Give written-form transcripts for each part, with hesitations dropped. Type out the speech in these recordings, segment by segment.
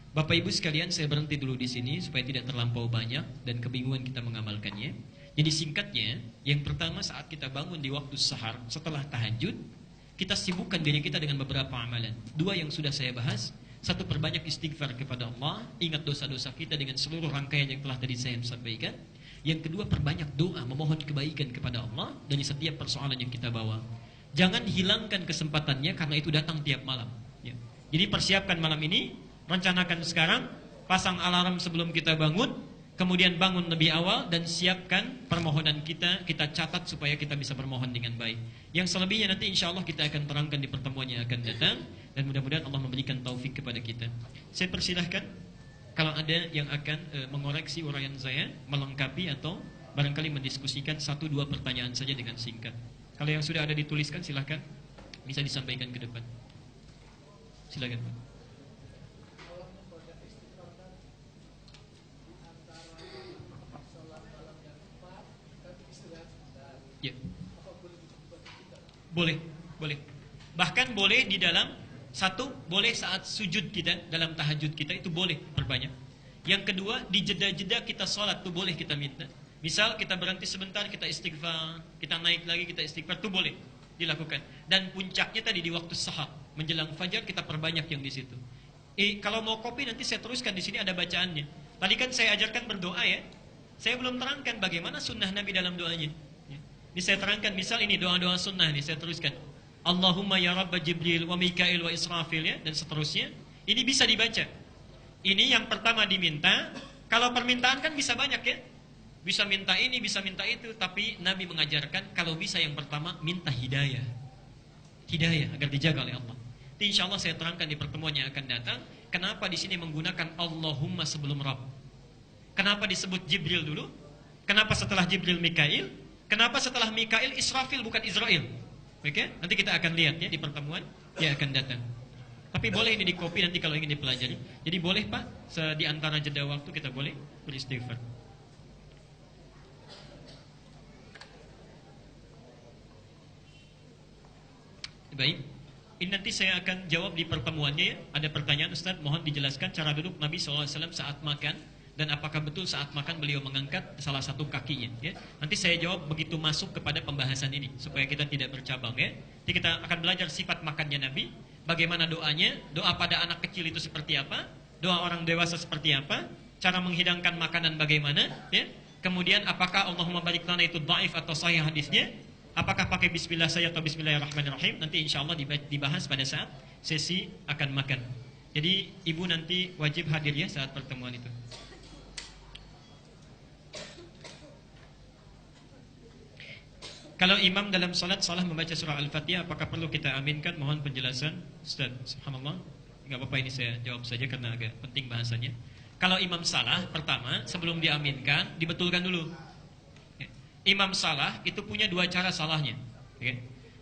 Bapak Ibu sekalian, saya berhenti dulu di sini supaya tidak terlampau banyak dan kebingungan kita mengamalkannya. Jadi singkatnya, yang pertama saat kita bangun di waktu sahar setelah tahajud, kita sibukkan diri kita dengan beberapa amalan. Dua yang sudah saya bahas. Satu, perbanyak istighfar kepada Allah, ingat dosa-dosa kita dengan seluruh rangkaian yang telah tadi saya sampaikan. Yang kedua, perbanyak doa, memohon kebaikan kepada Allah dari setiap persoalan yang kita bawa. Jangan hilangkan kesempatannya karena itu datang tiap malam. Ya. Jadi persiapkan malam ini, rencanakan sekarang, pasang alarm sebelum kita bangun, kemudian bangun lebih awal dan siapkan permohonan kita catat supaya kita bisa bermohon dengan baik. Yang selebihnya nanti insya Allah kita akan terangkan di pertemuan yang akan datang dan mudah-mudahan Allah memberikan taufik kepada kita. Saya persilahkan kalau ada yang akan mengoreksi uraian saya, melengkapi atau barangkali mendiskusikan 1-2 pertanyaan saja dengan singkat. Kalau yang sudah ada dituliskan silahkan bisa disampaikan ke depan. Silakan Pak. Ya. Boleh. Bahkan boleh di dalam boleh saat sujud kita dalam tahajud kita itu boleh perbanyak. Yang kedua, di jeda-jeda kita sholat itu boleh kita minta. Misal kita berhenti sebentar, kita istighfar, kita naik lagi, kita istighfar, itu boleh dilakukan. Dan puncaknya tadi di waktu sahar menjelang fajar kita perbanyak yang di situ. Kalau mau kopi nanti saya teruskan di sini ada bacaannya. Tadi kan saya ajarkan berdoa ya. Saya belum terangkan bagaimana sunnah Nabi dalam doanya. Ini saya terangkan, misal ini doa-doa sunnah ini saya teruskan. Allahumma ya Rabb Jibril wa Mikail wa Israfil ya, dan seterusnya. Ini bisa dibaca. Ini yang pertama diminta. Kalau permintaan kan bisa banyak ya. Bisa minta ini, bisa minta itu. Tapi Nabi mengajarkan kalau bisa yang pertama minta hidayah. Hidayah agar dijaga oleh Allah. Insya Allah saya terangkan di pertemuan yang akan datang. Kenapa di sini menggunakan Allahumma sebelum Rabb? Kenapa disebut Jibril dulu? Kenapa setelah Jibril Mikail? Kenapa setelah Mikail Israfil bukan Israel? Oke, nanti kita akan lihat ya di pertemuan yang akan datang. Tapi boleh ini di copy nanti kalau ingin dipelajari. Jadi boleh Pak, di antara jeda waktu kita boleh beristighfar. Baik. Ini nanti saya akan jawab di pertemuannya ya. Ada pertanyaan Ustaz, mohon dijelaskan cara duduk Nabi SAW saat makan. Dan apakah betul saat makan beliau mengangkat salah satu kakinya ya? Nanti saya jawab begitu masuk kepada pembahasan ini supaya kita tidak bercabang ya. Nanti kita akan belajar sifat makannya Nabi, bagaimana doanya, doa pada anak kecil itu seperti apa, doa orang dewasa seperti apa, cara menghidangkan makanan bagaimana ya. Kemudian apakah Allahumma barik lana itu dhaif atau sahih hadisnya, apakah pakai bismillah saja atau bismillahirrahmanirrahim, nanti insya Allah dibahas pada saat sesi akan makan. Jadi ibu nanti wajib hadir ya saat pertemuan itu. Kalau imam dalam salat salah membaca surah Al-Fatihah, apakah perlu kita aminkan? Mohon penjelasan Ustaz. Subhanallah. Enggak apa-apa, ini saya jawab saja karena agak penting bahasanya. Kalau imam salah, pertama sebelum diaminkan dibetulkan dulu. Imam salah itu punya 2 cara salahnya.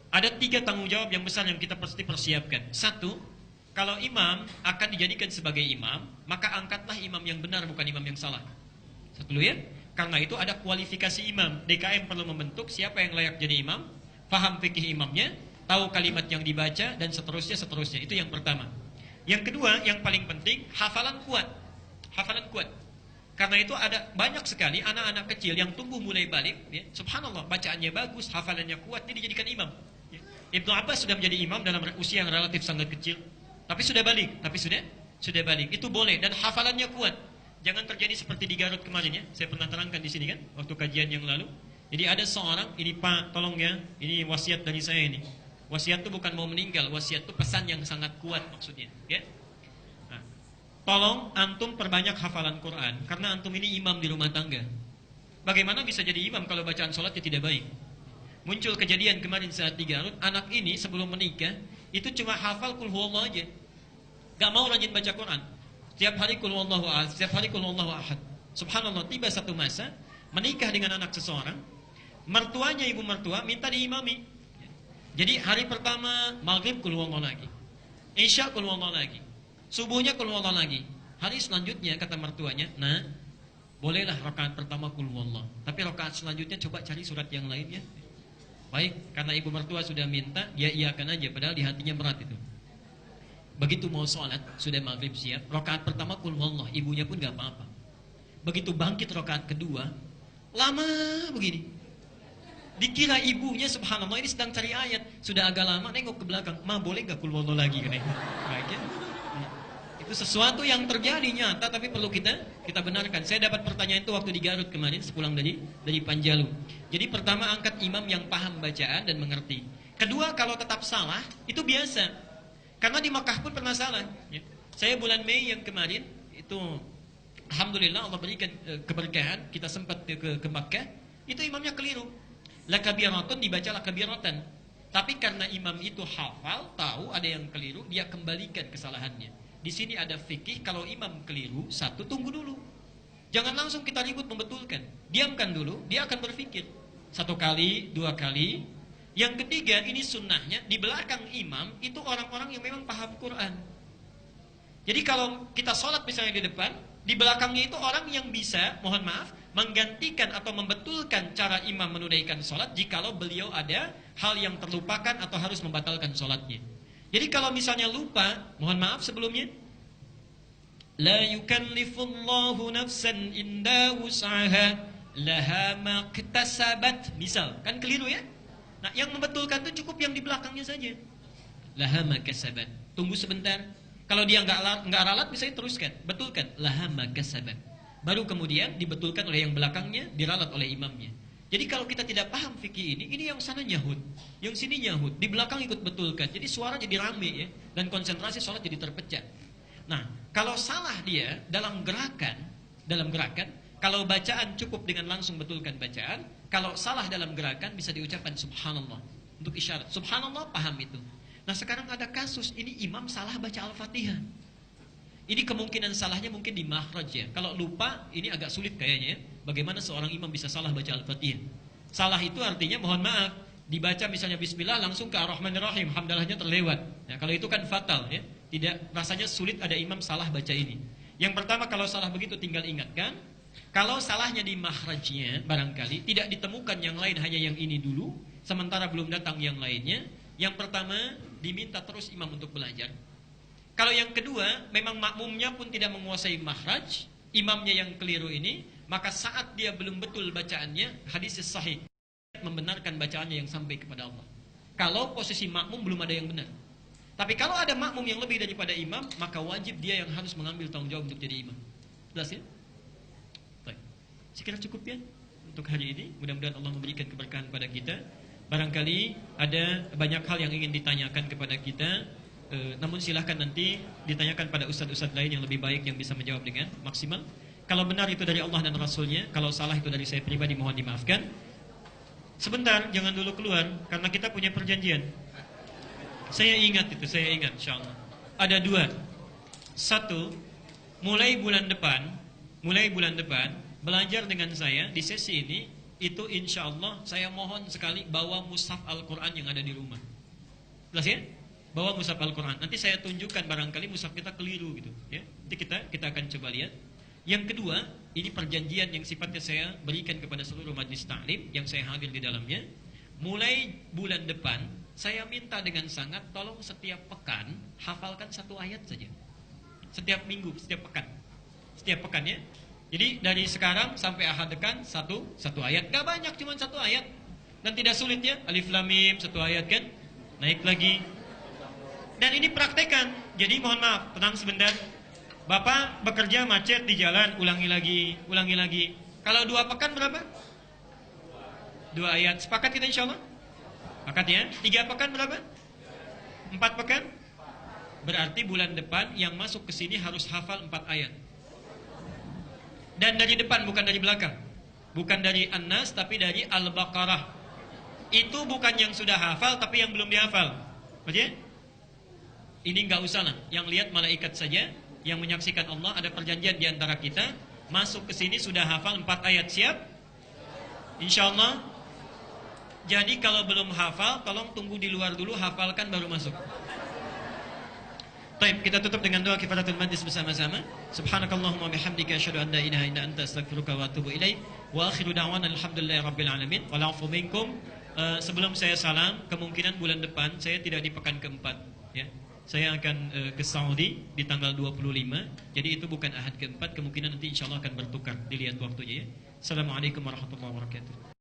Ada 3 tanggung jawab yang besar yang kita pasti persiapkan. 1, kalau imam akan dijadikan sebagai imam, maka angkatlah imam yang benar bukan imam yang salah. Satu dulu ya. Karena itu ada kualifikasi imam. DKM perlu membentuk siapa yang layak jadi imam, paham fikih imamnya, tahu kalimat yang dibaca, dan seterusnya. Itu yang pertama. Yang kedua, yang paling penting, hafalan kuat. Hafalan kuat. Karena itu ada banyak sekali anak-anak kecil yang tumbuh mulai balik, ya, subhanallah, bacaannya bagus, hafalannya kuat, dia dijadikan imam. Ya. Ibnu Abbas sudah menjadi imam dalam usia yang relatif sangat kecil, tapi sudah balik. Sudah balik. Itu boleh, dan hafalannya kuat. Jangan terjadi seperti di Garut kemarin ya. Saya pernah terangkan di sini kan waktu kajian yang lalu. Jadi ada seorang, ini Pak, tolong ya, ini wasiat dari saya ini. Wasiat itu bukan mau meninggal, wasiat itu pesan yang sangat kuat maksudnya, ya. Nah, tolong antum perbanyak hafalan Quran karena antum ini imam di rumah tangga. Bagaimana bisa jadi imam kalau bacaan sholatnya tidak baik? Muncul kejadian kemarin saat di Garut, anak ini sebelum menikah itu cuma hafal qul huwallahu aja. Gak mau rajin baca Quran. Setiap hari qul huwallahu ahad, setiap hari qul huwallahu ahad. Subhanallah, tiba satu masa menikah dengan anak seseorang, mertuanya, ibu mertua minta diimami. Jadi hari pertama maghrib qul huwallahu lagi, isya qul huwallahu lagi, subuhnya qul huwallahu lagi. Hari selanjutnya kata mertuanya, "Nah, bolehlah rakaat pertama qul huwallahu, tapi rakaat selanjutnya coba cari surat yang lainnya." Baik, karena ibu mertua sudah minta, dia iakan aja padahal di hatinya berat itu. Begitu mau sholat, sudah maghrib siap, rakaat pertama kul wallah, ibunya pun gak apa-apa. Begitu bangkit rakaat kedua, lama begini. Dikira ibunya subhanallah ini sedang cari ayat, sudah agak lama nengok ke belakang, ma boleh gak kul wallah lagi kan? Itu sesuatu yang terjadi nyata, tapi perlu kita benarkan. Saya dapat pertanyaan itu waktu di Garut kemarin sepulang dari Panjalu. Jadi pertama angkat imam yang paham bacaan dan mengerti. Kedua kalau tetap salah itu biasa. Karena di Makkah pun pernah salah. Ya. Saya bulan Mei yang kemarin itu, alhamdulillah Allah berikan keberkahan, kita sempat ke Makkah, itu imamnya keliru. Lakabiratun dibaca lakabiratan. Tapi karena imam itu hafal, tahu ada yang keliru, dia kembalikan kesalahannya. Di sini ada fikih, kalau imam keliru, satu tunggu dulu. Jangan langsung kita ribut membetulkan. Diamkan dulu, dia akan berpikir. 1 kali, 2 kali. Yang ketiga, ini sunnahnya, di belakang imam itu orang-orang yang memang paham Quran. Jadi kalau kita sholat misalnya di depan, di belakangnya itu orang yang bisa, mohon maaf, menggantikan atau membetulkan cara imam menunaikan sholat jikalau beliau ada hal yang terlupakan atau harus membatalkan sholatnya. Jadi kalau misalnya lupa, mohon maaf sebelumnya, la yukallifullahu nafsan inda wus'aha laha maktasabat. Misal, kan keliru ya? Nah, yang membetulkan itu cukup yang di belakangnya saja. Laha makasabat. Tunggu sebentar. Kalau dia nggak ralat, bisa teruskan, betulkan. Laha makasabat. Baru kemudian dibetulkan oleh yang belakangnya, diralat oleh imamnya. Jadi kalau kita tidak paham fikih ini yang sana nyahut, yang sini nyahut, di belakang ikut betulkan. Jadi suara jadi rame ya, dan konsentrasi sholat jadi terpecah. Nah, kalau salah dia dalam gerakan, kalau bacaan cukup dengan langsung betulkan bacaan, kalau salah dalam gerakan bisa diucapkan subhanallah untuk isyarat. Subhanallah paham itu. Nah sekarang ada kasus ini imam salah baca Al-Fatihah. Ini kemungkinan salahnya mungkin di makhraj ya. Kalau lupa ini agak sulit kayaknya ya. Bagaimana seorang imam bisa salah baca Al-Fatihah? Salah itu artinya mohon maaf, dibaca misalnya bismillah langsung ke Ar-Rahmanir-Rahim, hamdalahnya terlewat. Ya, kalau itu kan fatal ya. Tidak, rasanya sulit ada imam salah baca ini. Yang pertama kalau salah begitu tinggal ingatkan. Kalau salahnya di makhrajnya barangkali tidak ditemukan yang lain, hanya yang ini dulu, sementara belum datang yang lainnya. Yang pertama diminta terus imam untuk belajar. Kalau yang kedua memang makmumnya pun tidak menguasai makhraj, imamnya yang keliru ini, maka saat dia belum betul bacaannya, hadis sahih membenarkan bacaannya yang sampai kepada Allah. Kalau posisi makmum belum ada yang benar. Tapi kalau ada makmum yang lebih daripada imam, maka wajib dia yang harus mengambil tanggung jawab untuk jadi imam. Jelas ya? Saya kira cukup ya untuk hari ini. Mudah-mudahan Allah memberikan keberkahan pada kita. Barangkali ada banyak hal yang ingin ditanyakan kepada kita, namun silahkan nanti ditanyakan pada ustadz-ustadz lain yang lebih baik yang bisa menjawab dengan maksimal. Kalau benar itu dari Allah dan Rasulnya, kalau salah itu dari saya pribadi, mohon dimaafkan. Sebentar, jangan dulu keluar karena kita punya perjanjian. Saya ingat insyaallah. Ada 2. 1, mulai bulan depan belajar dengan saya di sesi ini, itu insya Allah saya mohon sekali bawa mushaf Al-Quran yang ada di rumah. Jelas ya? Bawa mushaf Al-Quran. Nanti saya tunjukkan barangkali mushaf kita keliru gitu. Ya? Nanti kita akan coba lihat. Yang kedua, ini perjanjian yang sifatnya saya berikan kepada seluruh majlis ta'lim yang saya hadir di dalamnya. Mulai bulan depan, saya minta dengan sangat tolong setiap pekan hafalkan 1 ayat saja. Setiap minggu, setiap pekan ya. Jadi dari sekarang sampai ahad depan satu ayat, gak banyak, cuma 1 ayat dan tidak sulit ya. Alif lam mim 1 ayat kan, naik lagi. Dan ini praktekan. Jadi mohon maaf, tenang sebentar. Bapak bekerja macet di jalan, ulangi lagi. Kalau 2 pekan berapa? 2 ayat. Sepakat kita insya Allah? Sepakat ya. 3 pekan berapa? 4 pekan? Berarti bulan depan yang masuk ke sini harus hafal 4 ayat. Dan dari depan, bukan dari belakang. Bukan dari An-Nas, tapi dari Al-Baqarah. Itu bukan yang sudah hafal, tapi yang belum dihafal. Oke? Ini nggak usah lah. Yang lihat malaikat saja, yang menyaksikan Allah, ada perjanjian di antara kita. Masuk ke sini sudah hafal 4 ayat, siap? Insya Allah. Jadi kalau belum hafal, tolong tunggu di luar dulu, hafalkan baru masuk. Baik, kita tutup dengan doa kifaratul majlis bersama-sama. Subhanakallahumma bihamdika asyhadu an la ilaha illa anta astaghfiruka wa atubu ilaik. Wa akhiru da'wana alhamdulillahirabbil alamin. Wal 'afu minkum. Sebelum saya salam, kemungkinan bulan depan saya tidak di pekan keempat, ya. Saya akan ke Saudi di tanggal 25. Jadi itu bukan ahad keempat, kemungkinan nanti insya Allah akan bertukar. Dilihat waktunya ya. Assalamualaikum warahmatullahi wabarakatuh.